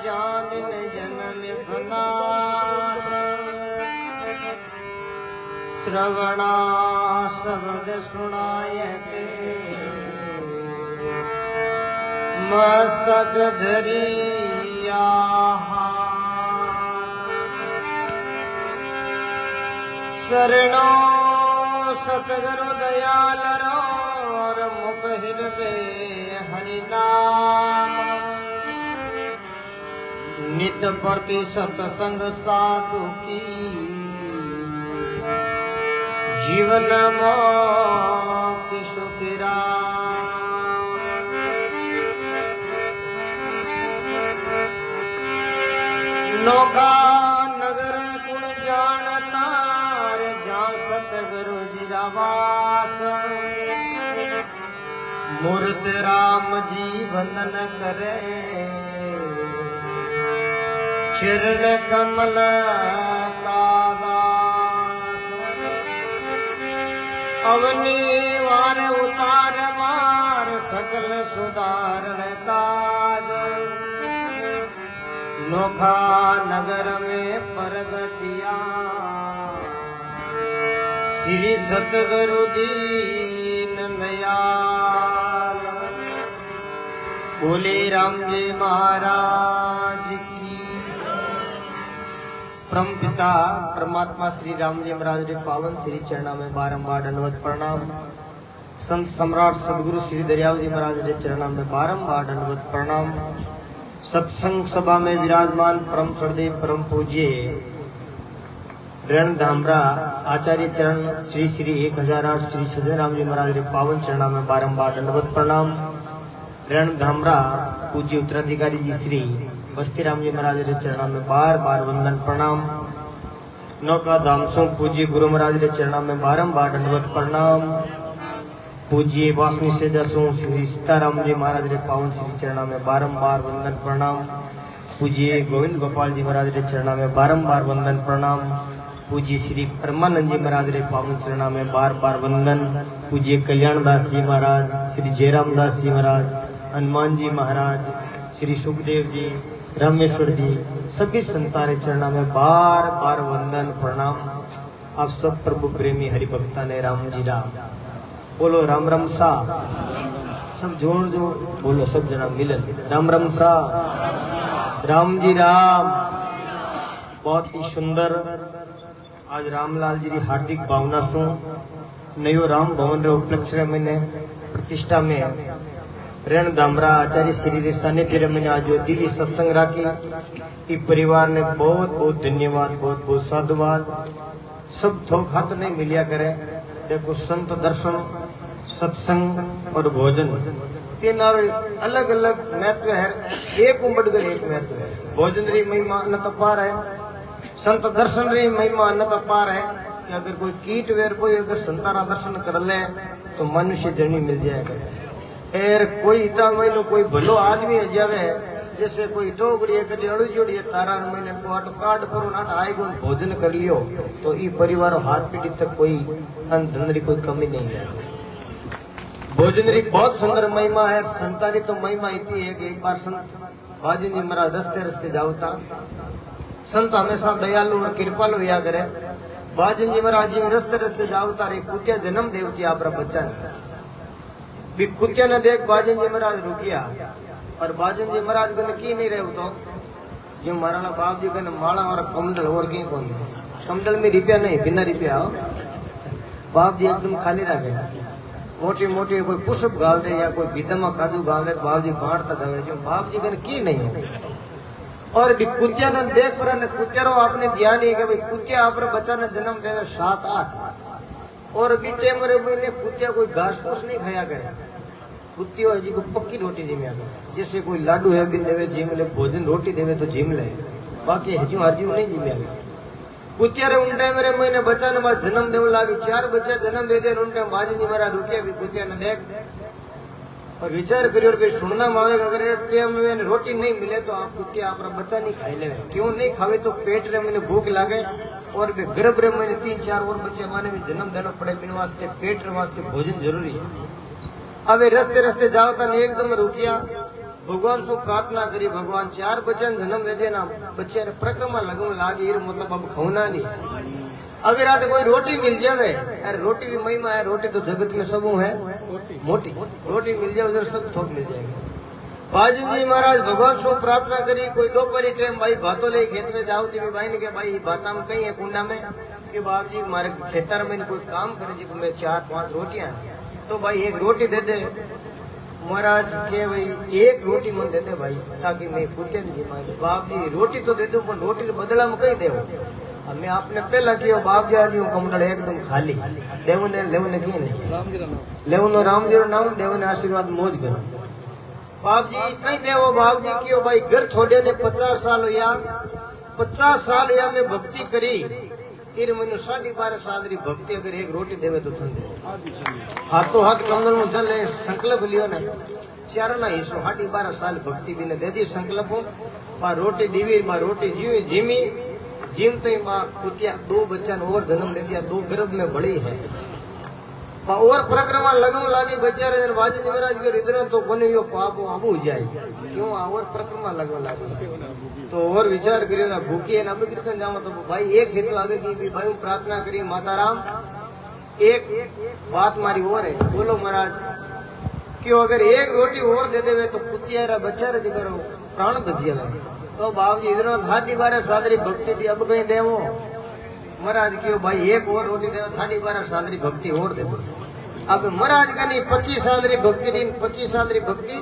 जान जन्म सनात, श्रवणा शब्द सुनाय के मस्तक धरिया, शरणो सतगुरु दयाल और मुख हृदय हरि नाम, नित प्रति सत्संग साधु की, जीवन मोक्ति सुखिरा, नौका नगर गुण जानता जा सतगुरु जी वास, मूर्त राम जी वंदन करे चरण कमल का दास, अवनी वार उतार मार सकल सुधारण काज, नोखा नगर में प्रगटिया श्री सतगुरु दीन दयाल। बोले राम जी महाराज की। परम पिता परमात्मा श्री राम जी महाराज के पावन श्री चरणा में बारंबार दंडवत प्रणाम। संत सम्राट सदगुरु श्री दरियाव जी महाराज के चरणा में बारंबार दंडवत प्रणाम। सत्संग सभा में विराजमान परम सर्वदेव परम पूज्य रण धामरा आचार्य चरण श्री श्री 1008 श्री सजन राम जी महाराज के पावन चरणा में बारंबार दंडवत प्रणाम। रण धामरा पूज्य उत्तराधिकारी जी श्री बस्ती राम जी महाराज के चरणा में बार बार वंदन प्रणाम। नौका धामसों पूज्य गुरु महाराज के चरणा में बारंबार दंडवत प्रणाम। पूज्य वासनी से जसों श्री सीताराम जी महाराज के पावन श्री चरणा में बारंबार वंदन प्रणाम। पूज्य गोविंद गोपाल जी महाराज के चरणा में बारंबार वंदन प्रणाम। पूज्य श्री परमानंद जी महाराज के पावन चरणा में बार बार वंदन। पूज्य कल्याण दास जी महाराज, श्री जयराम दास जी महाराज, हनुमान जी महाराज, श्री सुखदेव जी, रामेश्वर जी, सभी संतारे चरणा में बार बार वंदन प्रणाम। आप सब प्रभु प्रेमी हरि भक्ता ने राम जी राम बोलो राम राम सा। सब जोड़ जो बोलो सब जना मिलन राम राम सा राम जी राम। बहुत ही सुंदर आज रामलाल जी की हार्दिक भावना सु नयो राम भवन रे उपलक्ष्य में मैंने प्रतिष्ठा में रण धामरा आचार्य श्री रे सानिध्य रे मैंने आज जो दिल्ली सत्संग राखी ई परिवार ने बहुत बहुत धन्यवाद, बहुत बहुत साधुवाद। सब थोक हाथ नहीं मिलिया करे। देखो संत दर्शन, सत्संग और भोजन तीन अलग अलग महत्व है। एक बढ़कर एक महत्व है। भोजन री महिमा अनंत अपार है, संत दर्शन री महिमा अनंत अपार है कि अगर कोई कीट वेर कोई अगर संतारा दर्शन कर ले तो मनुष्य जर्नी मिल जाएगा। एर कोई इतना महीनों कोई भलो आदमी है जावे जैसे कोई टोकड़ी कभी अड़ू जोड़ी तारा महीने को कार्ड करो ना आएगो भोजन कर लियो तो ई परिवार हाथ पीढ़ी तक कोई अन्न धन री कोई कमी नहीं है। भोजन री बहुत सुंदर महिमा है। संतारी तो महिमा इतनी है कि एक बार संत बाजी जी महाराज रस्ते रस्ते जाओता। संत हमेशा दयालु और कृपालु हुआ करे। बाजी जी महाराज जी रस्ते रस्ते जाओता रे कुत्या जन्म देवती आपरा बच्चा ने भी कुत्या ने देख बाजन जी महाराज रुकिया और बाजन जी महाराज कने की नहीं रहे तो जो महाराणा बाप जी कने माला और कमंडल और की कौन कमंडल में रुपया नहीं बिना रुपया हो बाप जी एकदम खाली रखे। मोटी मोटी कोई पुष्प गाल दे या कोई बीतमा काजू गाल दे बाप जी बांटता था जो बाप जी कने की नहीं है। और कुत्या ने देख पर ने कुत्या रो आपने ध्यान है कि भाई कुत्या आपरे बच्चा ने जन्म देवे 7-8 और बीते मरे महीने कुत्या कोई घास फूस नहीं खाया करे। कुत्तियों जी को पक्की रोटी जिम्मे आ गई जैसे कोई लाडू है बिन देवे जिम ले भोजन रोटी देवे तो जिम ले बाकी हजू हरजू नहीं जिम्मे आ गई। कुत्या रे उन टाइम मेरे महीने बच्चा ने बाद जन्म देव लागी 4 बच्चा जन्म दे दे उन टाइम बाजी जी मारा रुके भी कुत्या ने देख और विचार करियो फिर सुनना मावे अगर टाइम में रोटी नहीं मिले तो आप कुत्या आपरा बच्चा नहीं खाई ले। क्यों नहीं खावे तो पेट रे मैंने भूख लागे और भी गर्भ रे मैंने 3-4 और बच्चे माने भी जन्म देना पड़े बिन वास्ते पेट रे वास्ते भोजन जरूरी है। अब रस्ते रस्ते जाओ तो एकदम रुकिया भगवान से प्रार्थना करी भगवान 4 बच्चे जन्म दे देना बच्चे ने परिक्रमा लगन लागी मतलब अब खौना नहीं। अगर आटे कोई रोटी मिल जावे अरे रोटी की महिमा है। रोटी तो जगत में सब है मोटी रोटी मिल जाए उधर सब थोक मिल जाएगी। बाजी जी महाराज भगवान से प्रार्थना करी कोई दोपहरी टाइम भाई भातो ले खेत में जाओ जी भाई ने के भाई भाता में कहीं है कुंडा में कि बाप जी हमारे खेतर में कोई काम करे जी मैं 4-5 रोटियां तो भाई एक रोटी दे दे। महाराज के भाई एक रोटी मन दे दे भाई ताकि मैं कुत्ते नहीं जिमा। बाप जी रोटी तो दे दो पर रोटी के बदला में कहीं दे हमें आपने पहला किया बाप जी आज कमंडल एकदम खाली देव ने की नहीं लेवनो राम जी नाम देव ने आशीर्वाद मौज करो। बाप जी कहीं देवो बाप जी क्यों भाई घर छोड़े ने 50 साल हुआ 50 साल हुआ मैं भक्ति करी इन मैंने 12.5 साल री भक्ति अगर एक रोटी देवे तो ठंडे हाथों हाथ कमंडल में चले संकल्प लियो ने 4 ना हिस्सों 12.5 साल भक्ति भी ने दे दी संकल्प बा रोटी दीवी बा रोटी जीवी जीमी जिम तो कुतिया 2 बच्चा और जन्म दे दिया 2 गर्भ में बड़ी है और परिक्रमा लगन लागी बेचारे बाजी महाराज के हृदय तो कोने यो पाप आबू जाए क्यों और परिक्रमा लगन लागी तो और विचार करियो ना भूखी है ना अब कीर्तन जाओ तो भाई एक हेतु आगे की भाई प्रार्थना करी माता राम एक बात मारी और है बोलो महाराज क्यों अगर एक रोटी और दे देवे तो कुतिया रा बच्चा रे करो प्राण बचिया तो बाबू जी इधर 12.5 साल री भक्ति थी अब कहीं देवो महाराज क्यों भाई एक और रोटी दे 12.5 साल री भक्ति और दे दो। अब महाराज का नहीं 25 साल री भक्ति दी 25 साल री भक्ति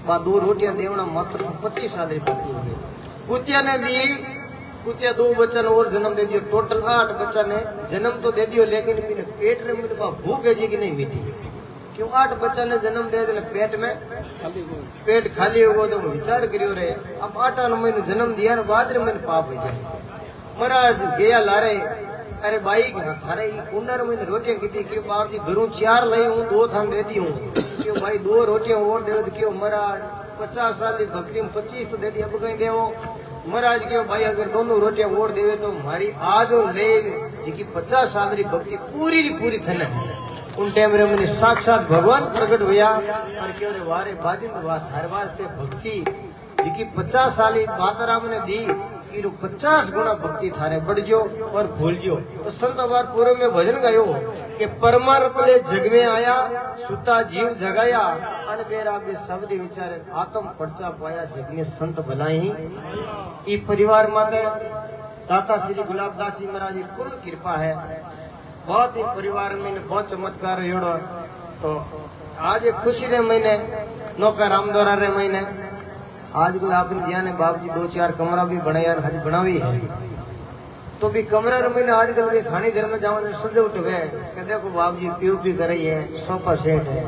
बा 2 रोटियां देवना मात्र 25 साल री भक्ति हो गई। कुतिया ने दी कुतिया 2 बच्चा ने और जन्म दे दियो टोटल 8 बच्चा ने जन्म तो दे दियो लेकिन मेरे पेट में तो भूख है जी की नहीं मिटी क्यों 8 बच्चा ने जन्म दे पेट में पेट खाली हो तो विचार करियो रे अब 8 महीने जन्म दिया बाद रे मैंने पाप हो जाए। महाराज गया लारे अरे भाई थारे 15 महीने रोटियां की क्यों बाप जी घरों 4 लाई हूँ 2 थान देती हूँ क्यों भाई 2 रोटियां और दे क्यों महाराज 50 साल की भक्ति में 25 तो दे दी अब कहीं देवो। महाराज क्यों भाई अगर दोनों रोटियां और देवे तो हमारी आज ले जी 50 साल की भक्ति पूरी थने उन टाइम रे मैंने साक्षात भगवान प्रकट हुआ और क्यों रे वारे बाजिंद बात हर वास्ते भक्ति जी 50 साल माता राम ने दी इरू 50 गुना भक्ति थारे बढ़जो और भूलजो। तो संत अवार पूर्व में भजन गायो कि परमार्थ ले जग में आया सुता जीव जगाया अनबेरा बे शब्द विचारे आत्म पर्चा पाया जग में संत भलाई ई परिवार माते दाता श्री गुलाबदास जी महाराज की पूर्ण कृपा है। बहुत ही परिवार में बहुत चमत्कार योड़ो। तो आज एक खुशी रे महीने नौका रामदोरा रे महीने आज कल आपने दिया ने बाप जी 2-4 कमरा भी बनाया आज बनावी है। तो भी कमरा रे महीने आज कल के खानी घर में जाओ सजे उठ गए कि देखो बाप जी पीओपी कर रही है सोफा सेट है।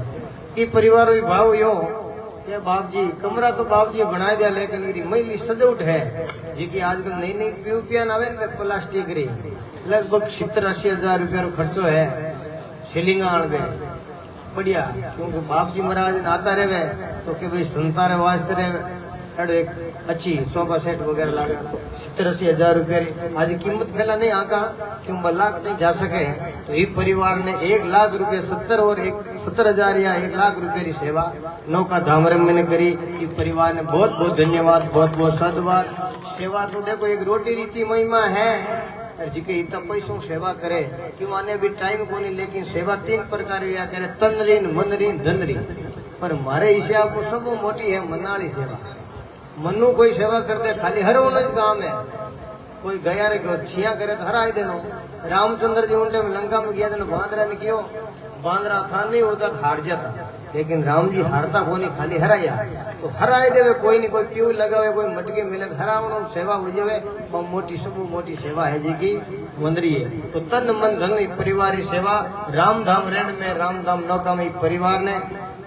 ये परिवार भी भाव यो ये बाप जी कमरा तो बाप जी बना दिया लेकिन ये मैली सजावट है जी की आजकल नई नई पीओपिया आवे न प्लास्टिक री लगभग 70-80 हजार रुपया खर्चो है सीलिंग आने बढ़िया। क्योंकि बाप जी महाराज आता रहे तो कि भाई संता रे वास्ते रहे एक अच्छी सोफा सेट वगैरह लागे तो 70-80 हजार रुपया आज कीमत फैला नहीं आका क्यों लाख नहीं जा सके। तो ये परिवार ने 1 लाख रुपया 70 और 70,000 या 1 लाख रुपये की सेवा नौका धामरम में करी। ये परिवार ने बहुत बहुत धन्यवाद बहुत बहुत साधुवाद। सेवा तो देखो एक रोटी रीति महिमा है जी के इतना पैसों सेवा करे क्यों आने भी टाइम को नहीं। लेकिन सेवा 3 प्रकार या करे तन रीन मन रीन धन रीन। पर मारे इसे आपको सब मोटी है मनाली सेवा। मनु कोई सेवा करते खाली हर उन काम है। कोई गया रे छिया करे तो हर आए देनो। रामचंद्र जी उनके में लंका में गया तो बांदरा ने कियो बांदरा था नहीं होता हार जाता लेकिन राम जी हारता को नहीं खाली हराया। तो हराए देवे कोई नहीं कोई प्यू लगावे कोई मटके मिले हरावनो सेवा हो जावे मोटी सब मोटी सेवा है जी की मंदरी है। तो तन मन धन परिवार की सेवा रामधाम रेण में रामधाम नौका में परिवार ने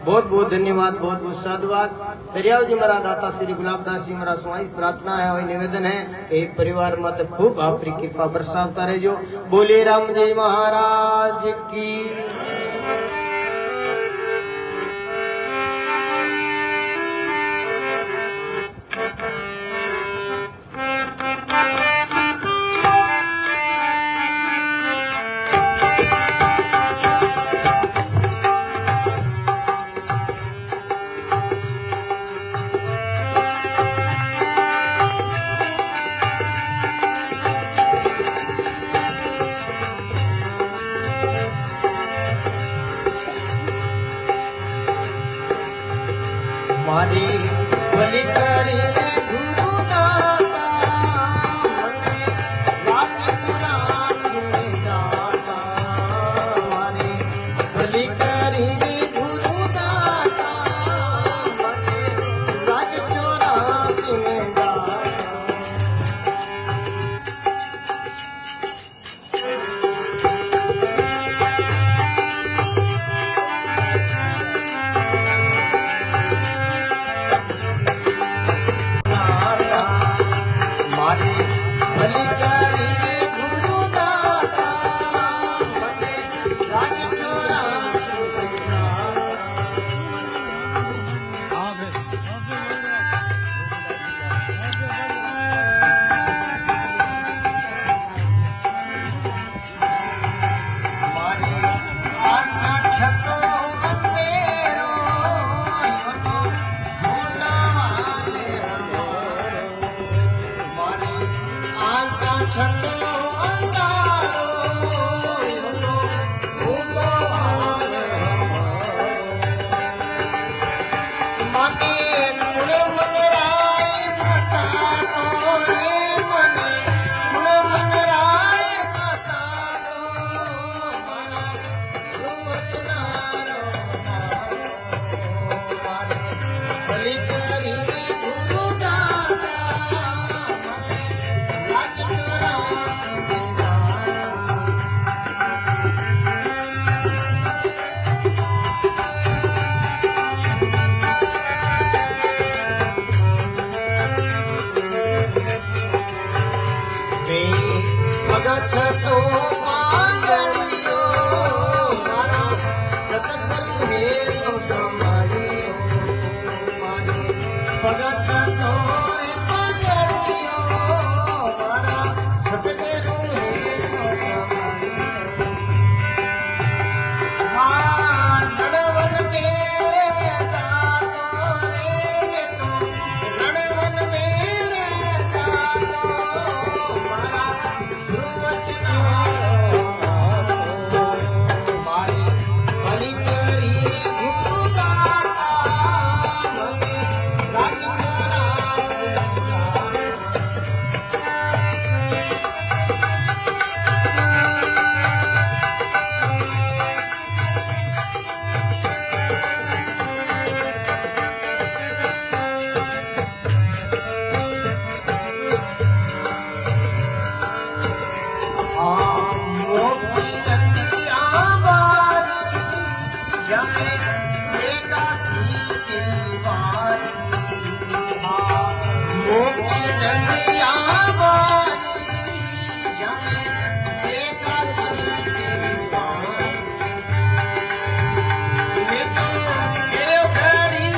बहुत बहुत धन्यवाद बहुत बहुत साधुवाद। दरियाव जी महाराज दाता श्री गुलाबदास जी महाराज स्वामी प्रार्थना है और निवेदन है कि एक परिवार मत खूब आपकी कृपा बरसावता रहे जो। बोले राम जी महाराज की। मारी बलि करी